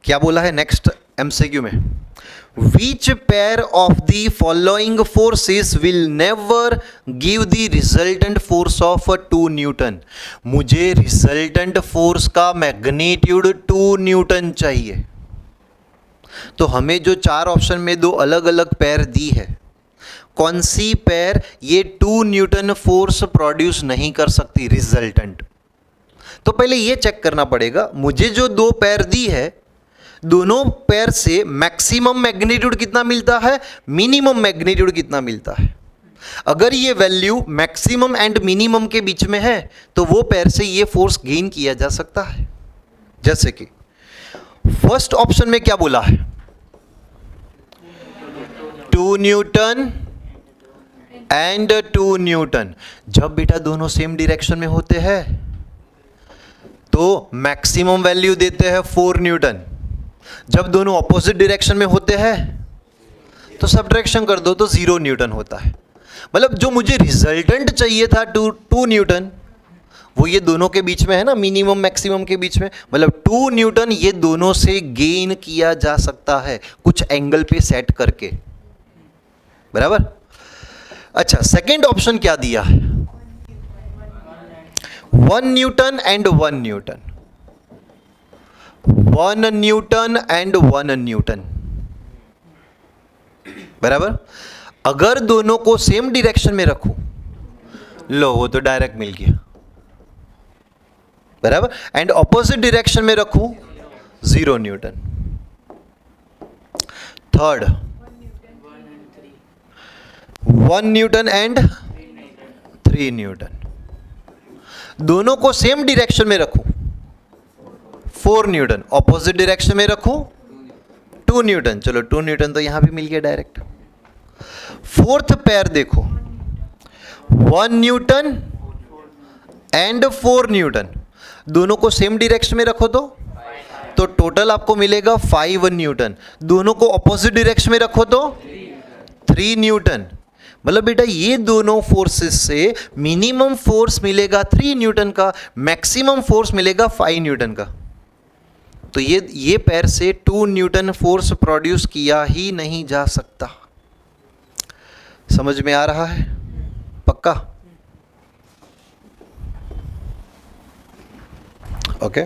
क्या बोला है नेक्स्ट एमसीक्यू में, which pair of the following forces will never give the resultant force of 2 Newton. मुझे resultant force का मैग्नीट्यूड 2 न्यूटन चाहिए। तो हमें जो 4 ऑप्शन में 2 अलग अलग पेयर दी है, कौन सी पेयर ये 2 न्यूटन फोर्स प्रोड्यूस नहीं कर सकती रिजल्टेंट? तो पहले ये चेक करना पड़ेगा, मुझे जो 2 पेयर दी है, दोनों पेयर से मैक्सिमम मैग्नीट्यूड कितना मिलता है, मिनिमम मैग्नीट्यूड कितना मिलता है। अगर ये वैल्यू मैक्सिमम एंड मिनिमम के बीच में है तो वो पेयर से ये फोर्स गेन किया जा सकता है। जैसे कि फर्स्ट ऑप्शन में क्या बोला है, 2 न्यूटन एंड 2 न्यूटन। जब बेटा दोनों सेम डायरेक्शन में होते हैं तो मैक्सिमम वैल्यू देते हैं 4 न्यूटन। जब दोनों ऑपोजिट डायरेक्शन में होते हैं तो सबट्रैक्शन कर दो तो 0 न्यूटन होता है। मतलब जो मुझे रिजल्टेंट चाहिए था 2 न्यूटन, वो ये दोनों के बीच में है ना, मिनिमम मैक्सिमम के बीच में, मतलब 2 न्यूटन ये दोनों से गेन किया जा सकता है कुछ एंगल पे सेट करके, बराबर। अच्छा, सेकंड ऑप्शन क्या दिया है, 1 Newton and 1 Newton, 1 Newton and 1 Newton, बराबर। अगर दोनों को सेम डायरेक्शन में रखूं, लो वो तो डायरेक्ट मिल गया, बराबर। एंड ऑपोजिट डायरेक्शन में रखूं 0 Newton. Third, 1 Newton and 3 Newton, दोनों को सेम डायरेक्शन में रखूं 4 न्यूटन, ऑपोजिट डायरेक्शन में रखूं 2 न्यूटन। चलो 2 न्यूटन तो यहां भी मिल गया डायरेक्ट। फोर्थ पेयर देखो, 1 न्यूटन एंड 4 न्यूटन, दोनों को सेम डायरेक्शन में रखो तो टोटल आपको मिलेगा 5 न्यूटन। दोनों को ऑपोजिट डायरेक्शन में रखो तो 3 न्यूटन। मतलब बेटा ये दोनों फोर्सेस से मिनिमम फोर्स मिलेगा 3 न्यूटन का, मैक्सिमम फोर्स मिलेगा 5 न्यूटन का। तो ये पेयर से 2 न्यूटन फोर्स प्रोड्यूस किया ही नहीं जा सकता। समझ में आ रहा है? पक्का? ओके।